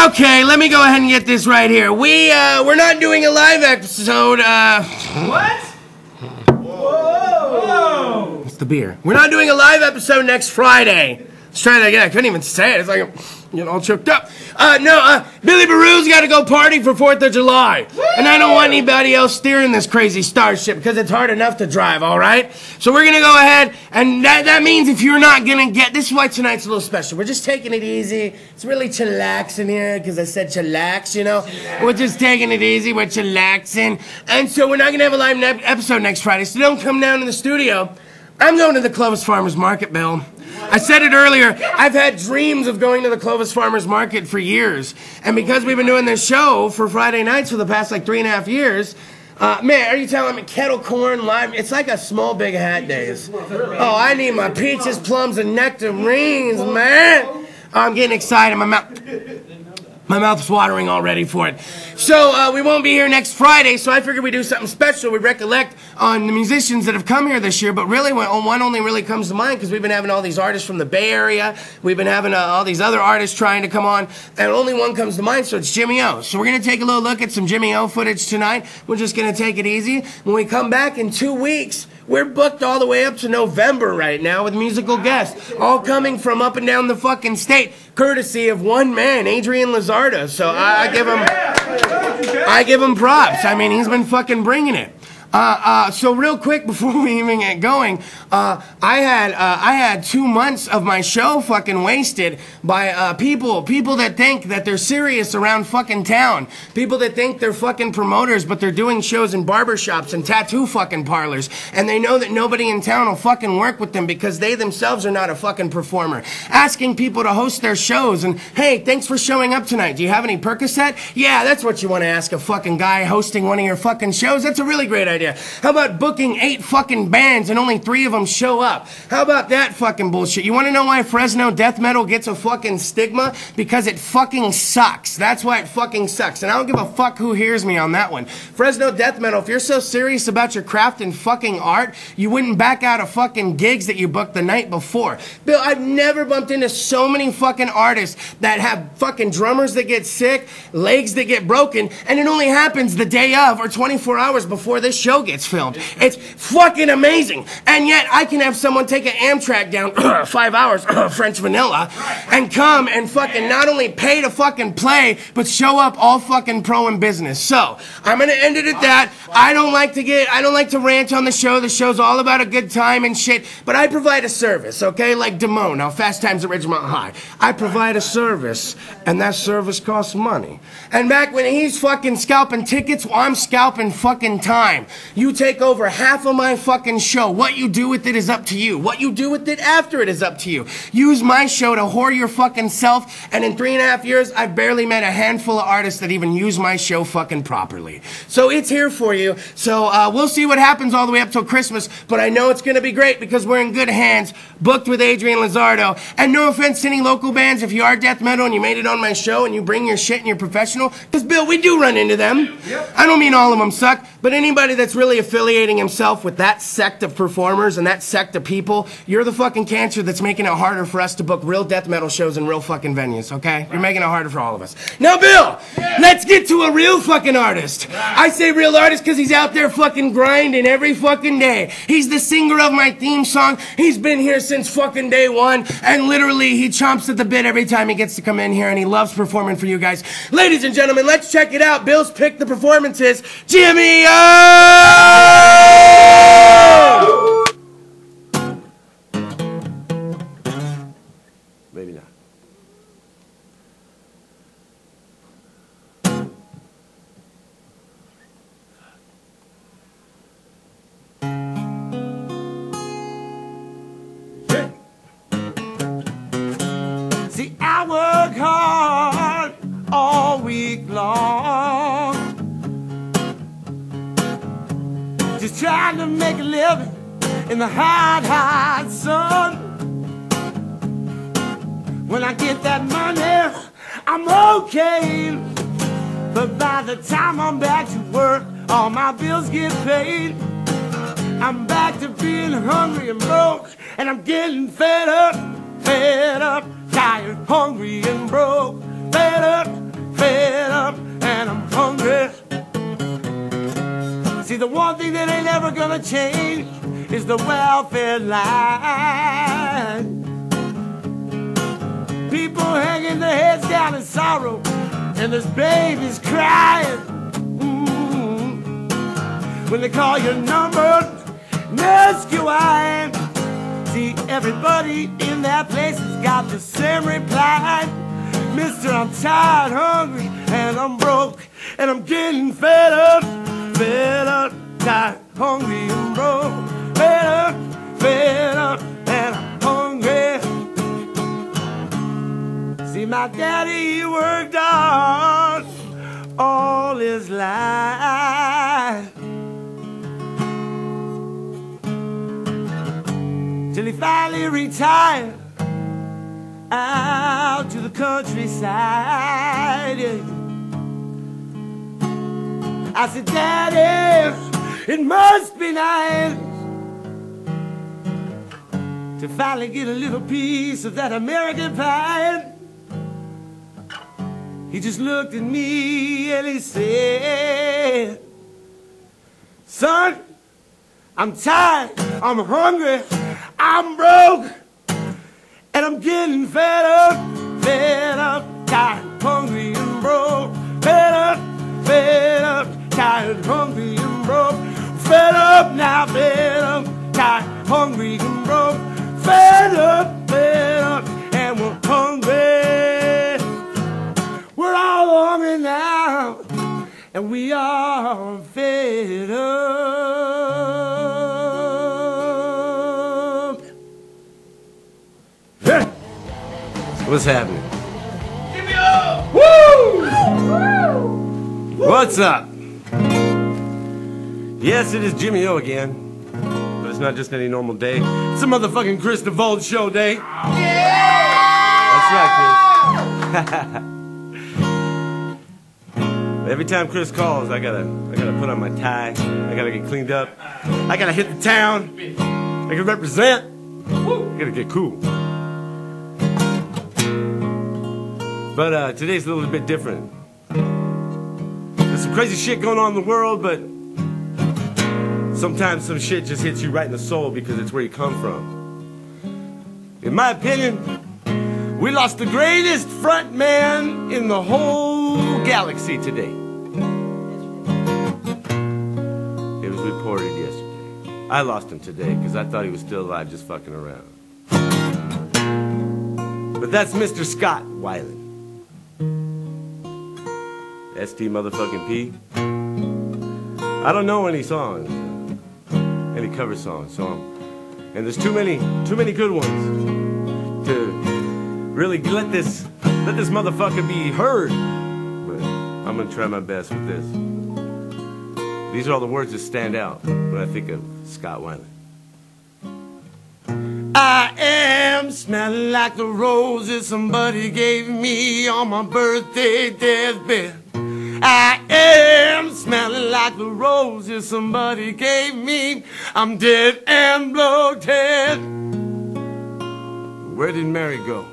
[SPEAKER 2] Okay, let me go ahead and get this right here. We're not doing a live episode. What? Whoa! It's the beer. We're not doing a live episode next Friday. Let's try that again. I couldn't even say it. It's like I'm getting all choked up. Billy Baroo's got to go party for 4th of July. Woo! And I don't want anybody else steering this crazy starship because it's hard enough to drive, all right? So we're going to go ahead, and that means if you're not going to get... This is why tonight's a little special. We're just taking it easy. It's really chillaxing here because I said chillax, you know? Chillax. We're just taking it easy. We're chillaxing. And so we're not going to have a live episode next Friday, so don't come down to the studio. I'm going to the Clovis Farmers Market, Bill. I said it earlier, I've had dreams of going to the Clovis Farmers Market for years. And because we've been doing this show for Friday nights for the past like 3.5 years, man, are you telling me kettle corn, lime? It's like a small big hat days. Oh, I need my peaches, plums, and nectarines, man. Oh, I'm getting excited. My mouth's watering already for it. So, we won't be here next Friday, so I figured we'd do something special. We recollect on the musicians that have come here this year, but really, one only really comes to mind because we've been having all these artists from the Bay Area. We've been having all these other artists trying to come on, and only one comes to mind, so it's Jimmy O. So we're going to take a little look at some Jimmy O footage tonight. We're just going to take it easy. When we come back in 2 weeks, we're booked all the way up to November right now with musical guests, all coming from up and down the fucking state, courtesy of one man, Adrian Lizardo. So I give him props. I mean, he's been fucking bringing it. So real quick before we even get going, I had 2 months of my show fucking wasted by people that think that they're serious around fucking town, people that think they're fucking promoters, but they're doing shows in barbershops and tattoo fucking parlors, and they know that nobody in town will fucking work with them because they themselves are not a fucking performer. Asking people to host their shows and, hey, thanks for showing up tonight. Do you have any Percocet? Yeah, that's what you want to ask a fucking guy hosting one of your fucking shows. That's a really great idea. How about booking 8 fucking bands and only 3 of them show up? How about that fucking bullshit? You want to know why Fresno death metal gets a fucking stigma? Because it fucking sucks. That's why it fucking sucks. And I don't give a fuck who hears me on that one. Fresno death metal, if you're so serious about your craft and fucking art, you wouldn't back out of fucking gigs that you booked the night before. Bill, I've never bumped into so many fucking artists that have fucking drummers that get sick, legs that get broken, and it only happens the day of or 24 hours before this show gets filmed. It's fucking amazing. And yet I can have someone take an Amtrak down 5 hours, French vanilla, and come and fucking not only pay to fucking play, but show up all fucking pro in business. So I'm gonna end it at that. I don't like to rant on the show. The show's all about a good time and shit, but I provide a service, okay? Like Damone, how Fast Times at Ridgemont High. I provide a service, and that service costs money. And back when he's fucking scalping tickets, well, I'm scalping fucking time. You take over half of my fucking show. What you do with it is up to you. What you do with it after it is up to you. Use my show to whore your fucking self, and in 3.5 years, I've barely met a handful of artists that even use my show fucking properly. So it's here for you. So we'll see what happens all the way up till Christmas, but I know it's going to be great because we're in good hands, booked with Adrian Lizardo. And no offense to any local bands, if you are death metal and you made it on my show and you bring your shit and you're professional, because Bill, we do run into them. I don't mean all of them suck, but anybody that's really affiliating himself with that sect of performers and that sect of people, you're the fucking cancer that's making it harder for us to book real death metal shows in real fucking venues, okay? You're making it harder for all of us. Now, Bill, let's get to a real fucking artist. I say real artist because he's out there fucking grinding every fucking day. He's the singer of my theme song. He's been here since fucking day one, and literally he chomps at the bit every time he gets to come in here, and he loves performing for you guys. Ladies and gentlemen, let's check it out. Bill's picked the performances. Jimmy O!
[SPEAKER 16] Maybe not.
[SPEAKER 1] See, I work hard all week long, just trying to make a living in the hot, hot sun. When I get that money, I'm okay, but by the time I'm back to work, all my bills get paid. I'm back to being hungry and broke, and I'm getting fed up, tired, hungry and broke, fed up, and I'm hungry. See, the one thing that ain't ever gonna change is the welfare line. People hanging their heads down in sorrow, and there's babies crying. When they call your number, ask you why. See, everybody in that place has got the same reply. Mister, I'm tired, hungry, and I'm broke, and I'm getting fed up, tired, hungry, and broke, fed up, and I'm hungry. See, my daddy, he worked hard all his life till he finally retired out to the countryside. I said, Daddy, it must be nice to finally get a little piece of that American pie. He just looked at me and he said, son, I'm tired, I'm hungry, I'm broke, and I'm getting fed up, tired, hungry and broke, fed up, tired, hungry and broke, fed up now, fed up, tired, hungry and broke, fed up, and we're hungry. We're all hungry now, and we are fed up. Hey. What's happening? Give me up! Woo! What's up? Yes, it is Jimmy O again, but it's not just any normal day. It's a motherfucking Kris DeVold show day. Yeah! That's right, Kris. Every time Kris calls, I gotta put on my tie. I gotta get cleaned up. I gotta hit the town. I gotta represent. I gotta get cool. But today's a little bit different. There's some crazy shit going on in the world, but sometimes some shit just hits you right in the soul because it's where you come from. In my opinion, we lost the greatest front man in the whole galaxy today. It was reported yesterday. I lost him today because I thought he was still alive just fucking around. But that's Mr. Scott Weiland. ST motherfucking P. I don't know any songs, any cover songs, and there's too many good ones to really let this motherfucker be heard. But I'm gonna try my best with this. These are all the words that stand out when I think of Scott Weiland. I am smelling like the roses somebody gave me on my birthday deathbed. I am smelling like the roses somebody gave me. I'm dead and bloated. Where did Mary go?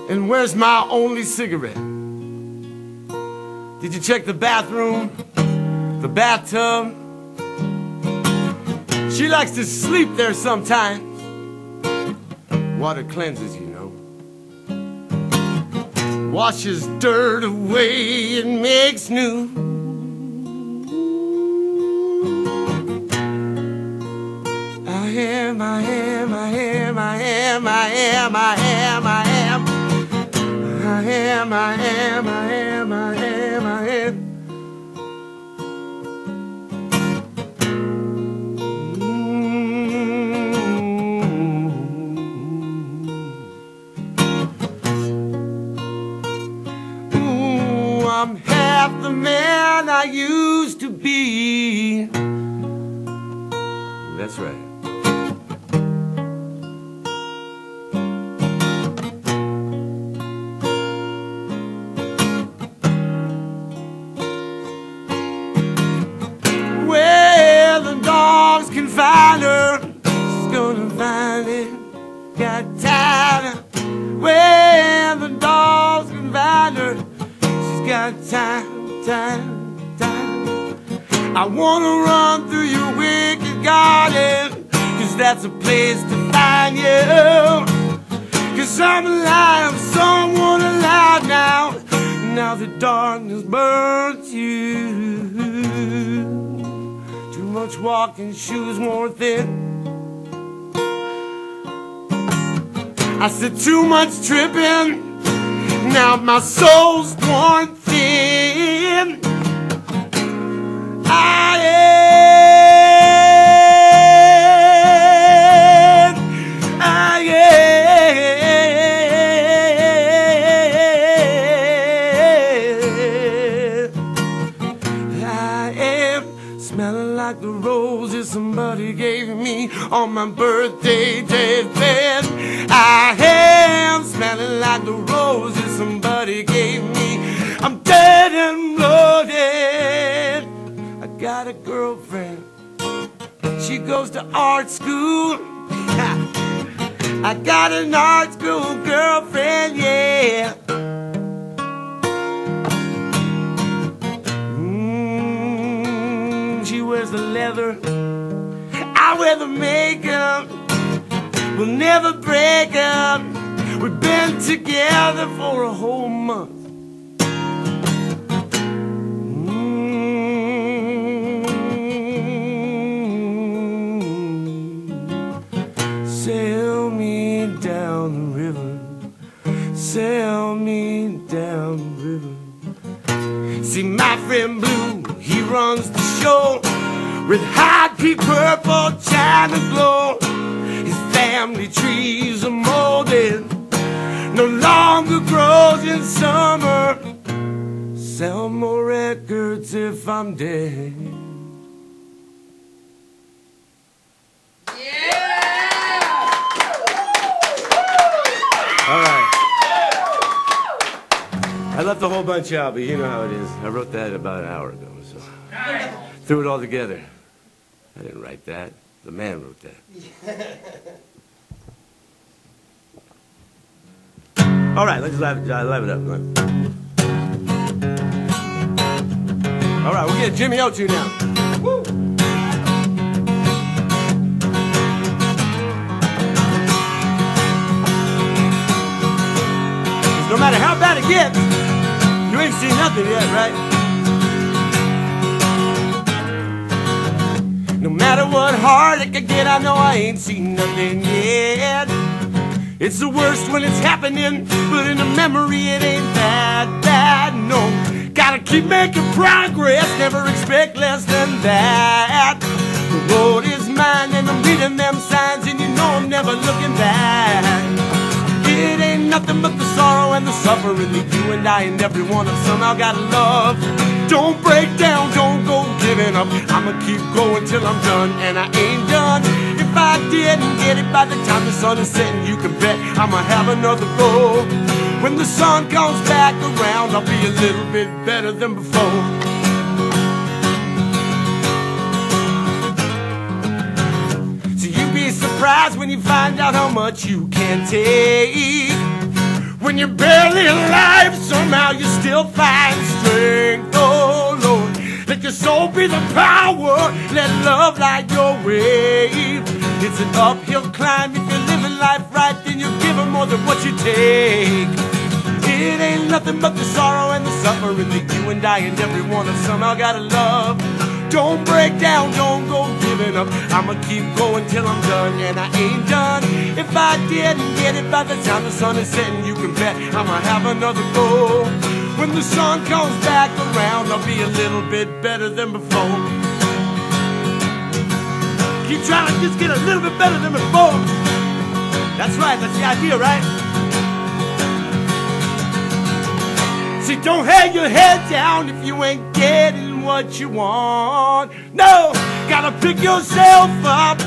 [SPEAKER 1] And where's my only cigarette? Did you check the bathroom? The bathtub? She likes to sleep there sometimes. Water cleanses, you know. Washes dirt away and makes new. I am. I'm half the man I used to be. That's right. Where the dogs can find her, she's gonna find it. Got tired. Where the dogs can find her, got time. I wanna run through your wicked garden, 'cause that's a place to find you. 'Cause I'm alive, someone alive now. Now the darkness burns you. Too much walking, shoes worn thin. I said too much tripping. Now my soul's worn thin. I am
[SPEAKER 2] on my birthday deathbed. I am smelling like the roses somebody gave me. I'm dead and bloated. I got a girlfriend. She goes to art school. I got an art school girlfriend, yeah. She wears the leather, I wear the makeup. We'll never break up. We've been together for a whole month. Sail me down the river, sail me down the river. See my friend Blue, he runs the show with hot pink purple china glow. His family trees are molded, no longer grows in summer. Sell more records if I'm dead. All right. I left a whole bunch out, but you know how it is. I wrote that about an hour ago, so threw it all together. I didn't write that. The man wrote that. All right, let's live it up. All right, we'll get Jimmy O2 now. Woo! No matter how bad it gets, you ain't seen nothing yet, right? No matter what heartache I get, I know I ain't seen nothing yet. It's the worst when it's happening, but in the memory it ain't that bad, no. Gotta keep making progress, never expect less than that. The road is mine and I'm reading them signs, and you know I'm never looking back. It ain't nothing but the sorrow and the suffering that you and I and every one of somehow gotta love. Don't break down, don't go giving up. I'ma keep going till I'm done, and I ain't done. If I didn't get it by the time the sun is setting, you can bet I'ma have another go. When the sun comes back around, I'll be a little bit better than before. Surprised when you find out how much you can take. When you're barely alive, somehow you still find strength. Oh Lord, let your soul be the power, let love light your way. It's an uphill climb. If you're living life right, then you give them more than what you take. It ain't nothing but the sorrow and the suffering that you and I and every one of somehow gotta love. Don't break down, don't go giving up. I'ma keep going till I'm done, and I ain't done. If I didn't get it by the time the sun is setting, you can bet I'ma have another go. When the sun comes back around, I'll be a little bit better than before. Keep trying to just get a little bit better than before. That's right, that's the idea, right? See, don't hang your head down if you ain't getting what you want. No, gotta pick yourself up.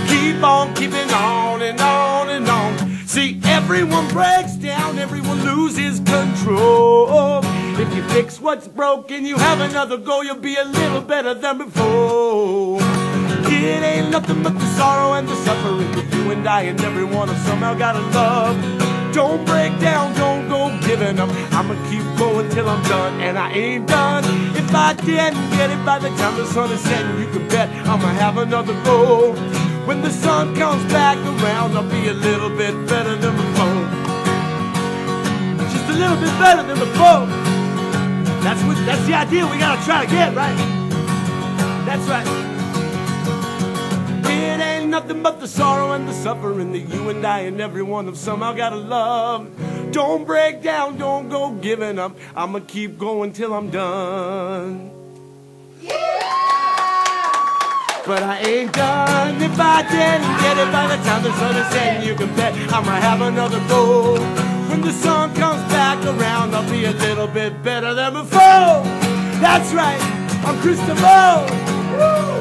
[SPEAKER 2] Keep on keeping on and on and on. See, everyone breaks down, everyone loses control. If you fix what's broken, you have another go, you'll be a little better than before. It ain't nothing but the sorrow and the suffering that you and I and every one of somehow gotta love. Don't break down, don't go giving up. I'ma keep going till I'm done, and I ain't done. If I didn't get it by the time the sun is setting, you can bet I'ma have another go. When the sun comes back around, I'll be a little bit better than before. Just a little bit better than before. That's the idea we gotta try to get, right? That's right. It ain't nothing but the sorrow and the suffering that you and I and every one of somehow gotta love. Don't break down, don't go giving up. I'ma keep going till I'm done. But I ain't done. If I didn't get it by the time the sun is setting, you can bet I'ma have another go. When the sun comes back around, I'll be a little bit better than before. That's right.
[SPEAKER 1] I'm Kris DeVold.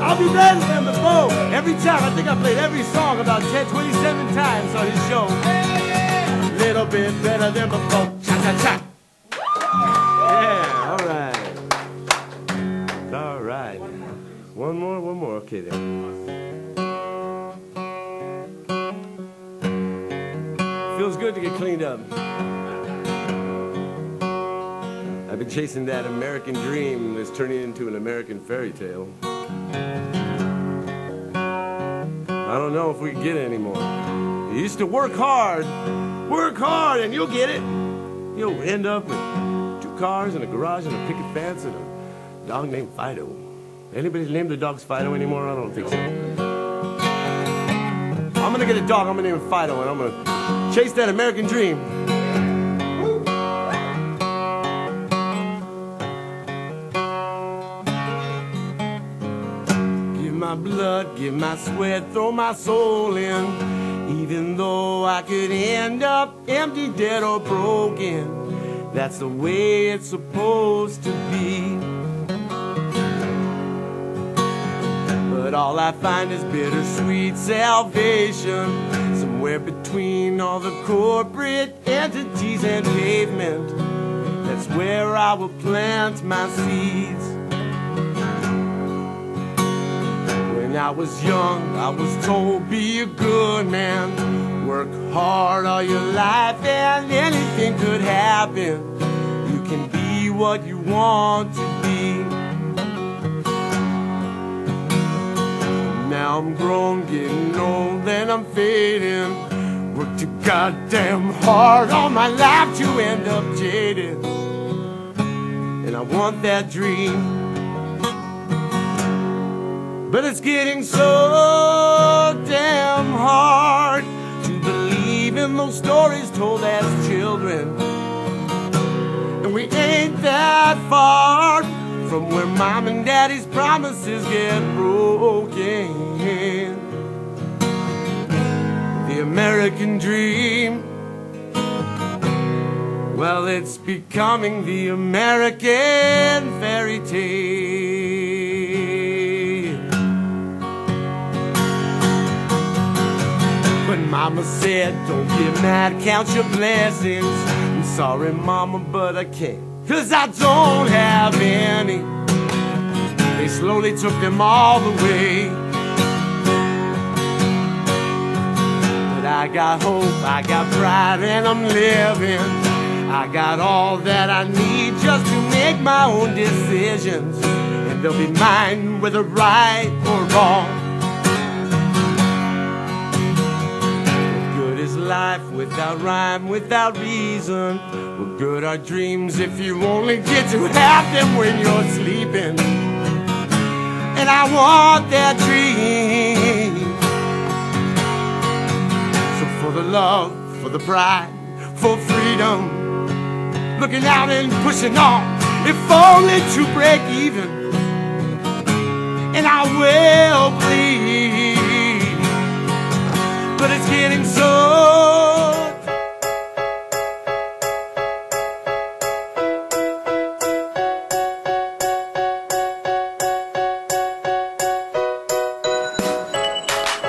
[SPEAKER 1] I'll be better than before. Every time, I think I played every song about 27 times on his show. A little bit better than before. Cha-cha-cha. Yeah, all right. All right. One more. Okay, then. Feels good to get cleaned up. I've been chasing that American dream that's turning into an American fairy tale. I don't know if we can get it anymore. You used to work hard, and you'll get it. You'll end up with 2 cars and a garage and a picket fence and a dog named Fido. Anybody name their dogs Fido anymore? I don't think so. I'm gonna get a dog, I'm gonna name him Fido, and I'm gonna chase that American dream. Give my blood, give my sweat, throw my soul in. Even though I could end up empty, dead, or broken, that's the way it's supposed to be. But all I find is bittersweet salvation, somewhere between all the corporate entities and pavement. That's where I will plant my seeds. When I was young, I was told, be a good man, work hard all your life and anything could happen. You can be what you want to be. Now I'm grown, getting old, and I'm fading. Worked too goddamn hard all my life to end up jaded. And I want that dream, but it's getting so damn hard to believe in those stories told as children. And we ain't that far from where mom and daddy's promises get broken. The American dream, well, it's becoming the American fairy tale. But mama said, don't get mad, count your blessings. I'm sorry, mama, but I can't, 'cause I don't have any. They slowly took them all away. But I got hope, I got pride, and I'm living. I got all that I need just to make my own decisions, and they'll be mine whether right or wrong. What good is life without rhyme, without reason? What good are dreams if you only get to have them when you're sleeping? And I want that dream. So for the love, for the pride, for freedom, looking out and pushing on, if only to break even. And I will bleed, but it's getting so.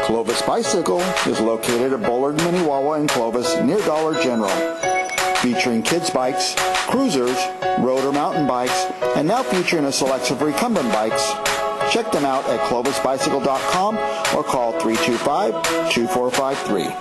[SPEAKER 13] Clovis Bicycle is located at Bullard, Minnewawa in Clovis near Dollar General. Featuring kids' bikes, cruisers, rotor mountain bikes, and now featuring a selection of recumbent bikes. Check them out at clovisbicycle.com or call 325-2453.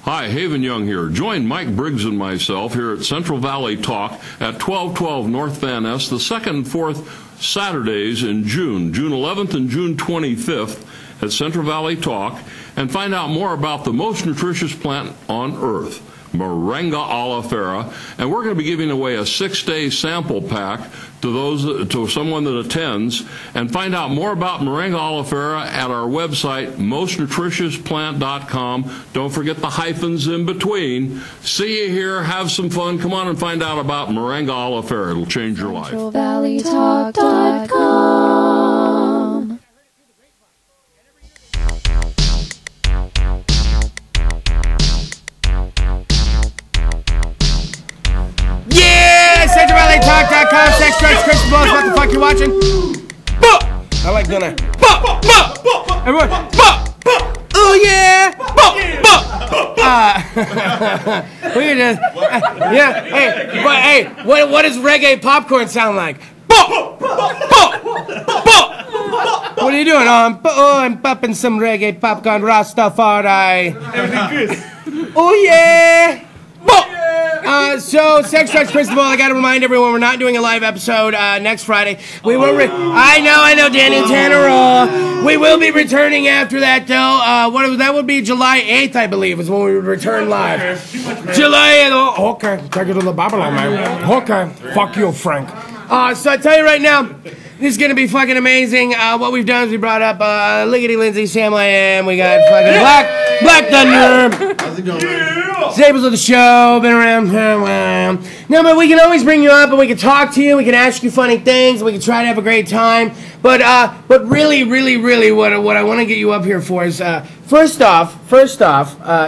[SPEAKER 5] Hi, Haven Young here. Join Mike Briggs and myself here at Central Valley Talk at 1212 North Van Ness the 2nd and 4th Saturdays in June 11th and June 25th at Central Valley Talk, and find out more about the most nutritious plant on earth, Moringa oleifera, and we're going to be giving away a 6-day sample pack to someone that attends. And find out more about Moringa oleifera at our website, mostnutritiousPlant.com. Don't forget the hyphens in between. See you here. Have some fun. Come on and find out about Moringa oleifera. It'll change your life.
[SPEAKER 6] CentralValleyTalk.com.
[SPEAKER 2] Yeah, Central Valley NashvilleRaySonValleyTalk.com. Sex, drugs, Kris DeVold. What the fuck you watching? I like doing that. Everyone. Oh yeah. We can just. Yeah. Hey. But hey. What does reggae popcorn sound like? What are you doing? I'm popping some reggae popcorn, Rastafari.
[SPEAKER 1] Everything good.
[SPEAKER 2] Oh yeah. So, Sex, Drugs, Kris DeVold, I gotta remind everyone we're not doing a live episode next Friday. We will. I know, Daniel Tanner. We will be returning after that, though. That would be July 8th, I believe, is when we would return live. July 8th. Okay, take it to the Babylon, man. Okay, fuck you, Frank. So I tell you right now, this is gonna be fucking amazing. What we've done is we brought up Liggity Lindsay, Sam I Am. We got fucking Black Thunder.
[SPEAKER 3] How's it going, man?
[SPEAKER 2] Staples of the show, been around. No, but we can always bring you up and we can talk to you. We can ask you funny things. We can try to have a great time. But really, what I want to get you up here for is first off,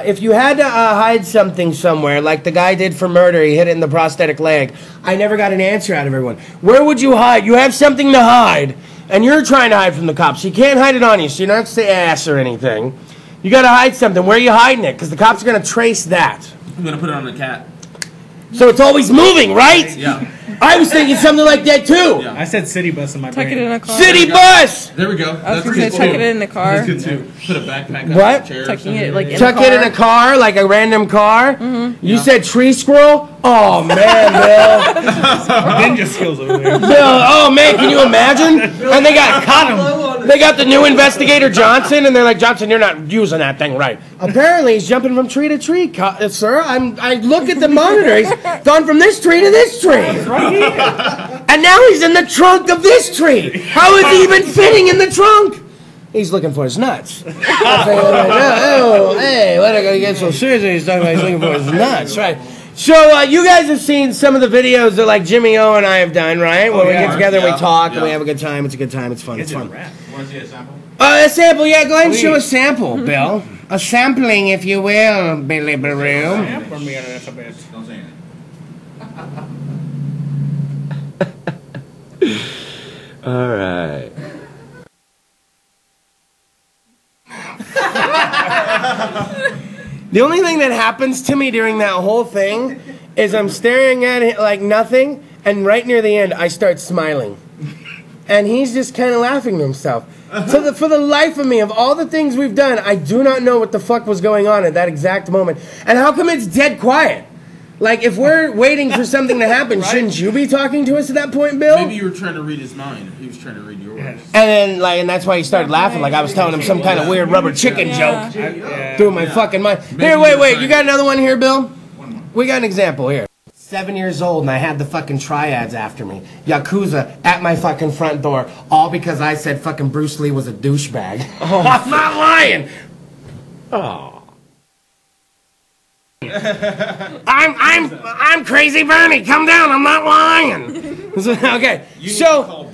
[SPEAKER 2] if you had to hide something somewhere, like the guy did for murder, he hit it in the prosthetic leg. I never got an answer out of everyone. Where would you hide? You have something to hide, and you're trying to hide from the cops. You can't hide it on you, so you don't have to say ass or anything. You got to hide something. Where are you hiding it? Because the cops are going to trace that.
[SPEAKER 16] I'm going to put it on the cat.
[SPEAKER 2] So it's always moving, right?
[SPEAKER 16] Yeah.
[SPEAKER 2] I was thinking something like that too.
[SPEAKER 16] Yeah.
[SPEAKER 1] I said city bus in my brain.
[SPEAKER 17] Tuck it in a car.
[SPEAKER 2] City bus!
[SPEAKER 16] There we go.
[SPEAKER 17] I was going to say tuck it in the car.
[SPEAKER 16] That's good too. Put a backpack on
[SPEAKER 2] What?
[SPEAKER 16] a chair.
[SPEAKER 17] Tucking it like in
[SPEAKER 2] Tuck
[SPEAKER 17] a car.
[SPEAKER 2] it in a car, like a random car?
[SPEAKER 17] Mm-hmm.
[SPEAKER 2] You said tree squirrel? Oh, man, Bill.
[SPEAKER 1] Ninja skills over there.
[SPEAKER 2] Bill, oh, man, can you imagine? And they got the new investigator, Johnson, and they're like, Johnson, you're not using that thing right. Apparently, he's jumping from tree to tree, sir. I look at the monitor. He's gone from this tree to this tree.
[SPEAKER 1] Right here.
[SPEAKER 2] And now he's in the trunk of this tree. How is he even fitting in the trunk? He's looking for his nuts. Oh, hey, what are going to get so serious? He's talking about he's looking for his nuts, right? So you guys have seen some of the videos that like Jimmy O and I have done, right? Where we get together and we talk and we have a good time. It's a good time. It's fun. It's fun.
[SPEAKER 3] Want to see a sample?
[SPEAKER 2] A sample, yeah. Go ahead and show a sample, Bill. A sampling, if you will, Billy Baroo.
[SPEAKER 3] Don't say anything.
[SPEAKER 12] All right.
[SPEAKER 2] The only thing that happens to me during that whole thing is I'm staring at it like nothing, and right near the end, I start smiling. And he's just kind of laughing to himself. So for the life of me, of all the things we've done, I do not know what the fuck was going on at that exact moment. And how come it's dead quiet? Like, if we're waiting for something to happen, shouldn't you be talking to us at that point, Bill?
[SPEAKER 16] Maybe you were trying to read his mind. He was trying to read yours.
[SPEAKER 2] And then, and that's why he started laughing, like I was telling him some kind of weird rubber chicken joke through my fucking mind. Here, wait, you got another one here, Bill? We got an example here. 7 years old, and I had the fucking triads after me. Yakuza at my fucking front door, all because I said fucking Bruce Lee was a douchebag. Oh. I'm not lying. Oh. I'm Crazy Bernie. Come down. I'm not lying. Okay. So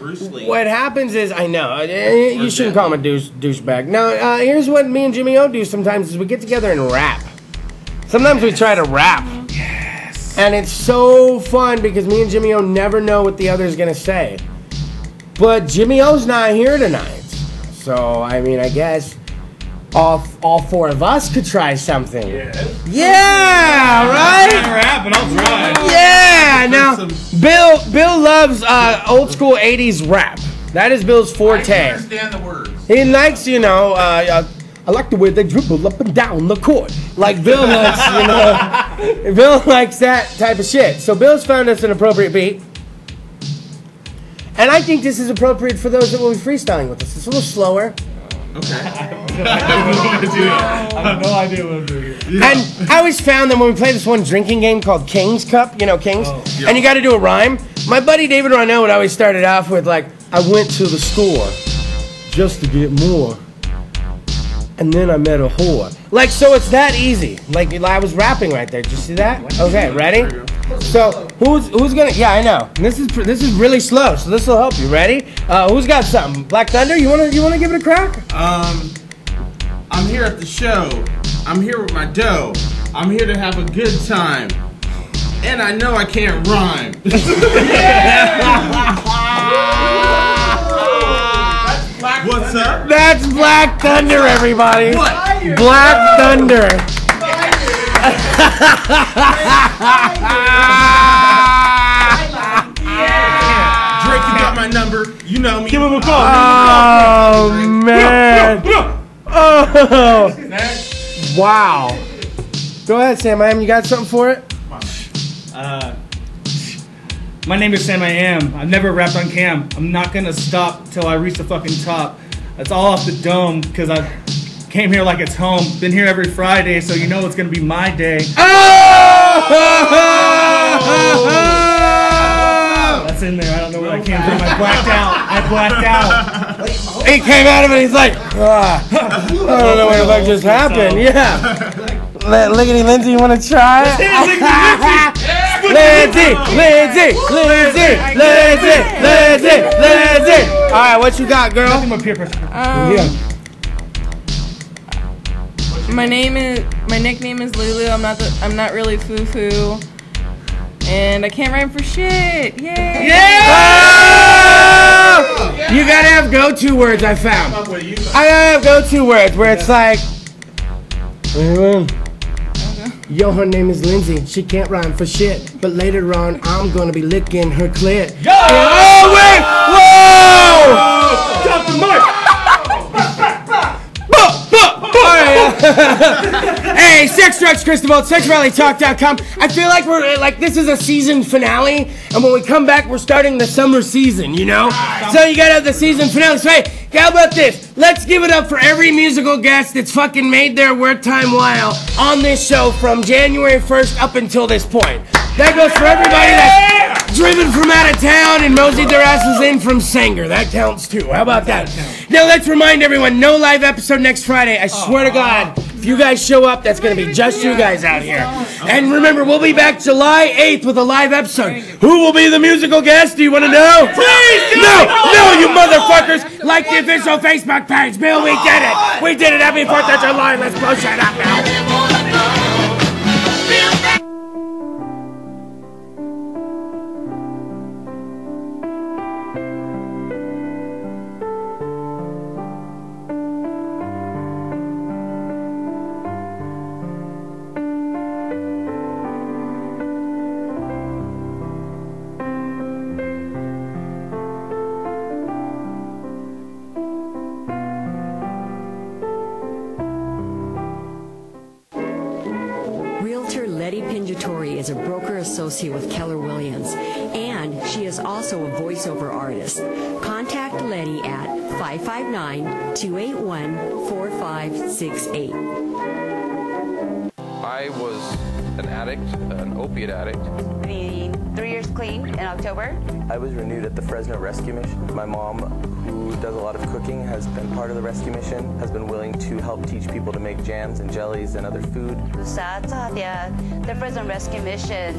[SPEAKER 2] what happens is, I know you shouldn't call him a douchebag. Now here's what me and Jimmy O do sometimes: is we get together and rap. Sometimes we try to rap. Yes. And it's so fun because me and Jimmy O never know what the other's gonna say. But Jimmy O's not here tonight, so I mean, I guess. All four of us could try something. Yeah, right?
[SPEAKER 1] I'm rap and I'll try.
[SPEAKER 2] Yeah. Now, Bill loves old school '80s rap. That is Bill's forte.
[SPEAKER 16] I understand the words.
[SPEAKER 2] He likes, I like the way they dribble up and down the court. Like Bill likes, Bill likes that type of shit. So Bill's found us an appropriate beat. And I think this is appropriate for those that will be freestyling with us. It's a little slower.
[SPEAKER 16] Okay.
[SPEAKER 1] I have no idea what I'm doing.
[SPEAKER 2] Yeah. And I always found that when we play this one drinking game called King's Cup, Kings, and you got to do a rhyme. My buddy David Ronell would always start it off with like, I went to the store just to get more, and then I met a whore. Like, so it's that easy. Like I was rapping right there. Did you see that? Okay, ready? So who's gonna? Yeah, I know. This is really slow, so this will help you. Ready? Who's got something? Black Thunder? You wanna give it a crack?
[SPEAKER 16] I'm here at the show. I'm here with my dough. I'm here to have a good time. And I know I can't rhyme. What's up?
[SPEAKER 2] That's Black Thunder, everybody.
[SPEAKER 16] What?
[SPEAKER 2] Black Thunder.
[SPEAKER 16] Drake, you got my number. You know me.
[SPEAKER 2] Give him a call. Oh, man. Oh. Wow. Go ahead, Sam. You got something for it?
[SPEAKER 18] My name is Sam I Am. I've never rapped on cam. I'm not gonna stop till I reach the fucking top. That's all off the dome, because I came here like it's home. Been here every Friday, so you know it's gonna be my day. That's in there. I don't know where that came from. I blacked out.
[SPEAKER 2] He came out of it, he's like, I don't know what the fuck just happened. Yeah. Liggity Lindsay, you want to try it? Lindsay. All right, what you got, girl?
[SPEAKER 18] Nothing but peer pressure.
[SPEAKER 17] My nickname is Lulu. I'm not really foo-foo. And I can't rhyme for shit. Yay!
[SPEAKER 2] Yeah! Oh! You gotta have go-to words, I found. I gotta have go-to words where it's like, yo, her name is Lindsay. She can't rhyme for shit. But later on, I'm gonna be licking her clit.
[SPEAKER 18] Yo!
[SPEAKER 2] Oh, wait! Whoa!
[SPEAKER 18] Drop the mic!
[SPEAKER 2] Hey, Sex Drugs, Kris DeVold, SexRallyTalk.com. I feel like we're this is a season finale, and when we come back, we're starting the summer season, you know? So you gotta have the season finale. So hey, how about this? Let's give it up for every musical guest that's fucking made their work time while on this show from January 1st up until this point. That goes for everybody that's driven from out of town and moseyed their asses in from Sanger. That counts too. How about that? Now let's remind everyone, no live episode next Friday. I swear to God, if you guys show up, that's going to be just you guys out here. And remember, we'll be back July 8th with a live episode. Who will be the musical guest? Do you want to know? Please! No, you motherfuckers! Like the official Facebook page. Bill, we did it! We did it! Happy 4th of July! Let's blow shit up now!
[SPEAKER 7] Realtor Letty Pinjatori is a broker associate with Keller Williams, and she is also a voiceover artist. Contact Letty at 559-281-4568.
[SPEAKER 8] I was an addict, an opiate addict.
[SPEAKER 9] 3 years clean in October.
[SPEAKER 10] I was renewed at the Fresno Rescue Mission. My mom, who does a lot of cooking, has been part of the rescue mission, has been willing to help teach people to make jams and jellies and other food.
[SPEAKER 9] The Fresno Rescue Mission,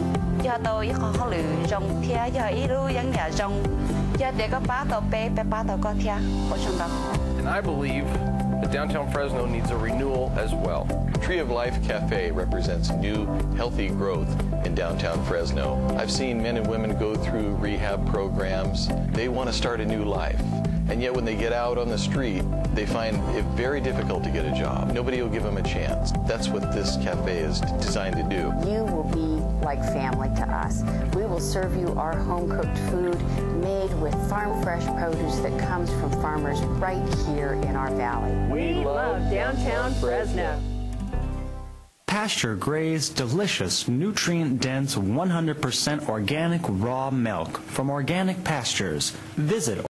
[SPEAKER 8] and I believe that downtown Fresno needs a renewal as well. Tree of Life Cafe represents new, healthy growth in downtown Fresno. I've seen men and women go through rehab programs. They want to start a new life. And yet when they get out on the street, they find it very difficult to get a job. Nobody will give them a chance. That's what this cafe is designed to do.
[SPEAKER 11] You will be like family to us. We will serve you our home-cooked food made with farm-fresh produce that comes from farmers right here in our valley.
[SPEAKER 9] We love downtown Fresno.
[SPEAKER 4] Pasture-grazed, delicious, nutrient-dense, 100% organic raw milk from organic pastures. Visit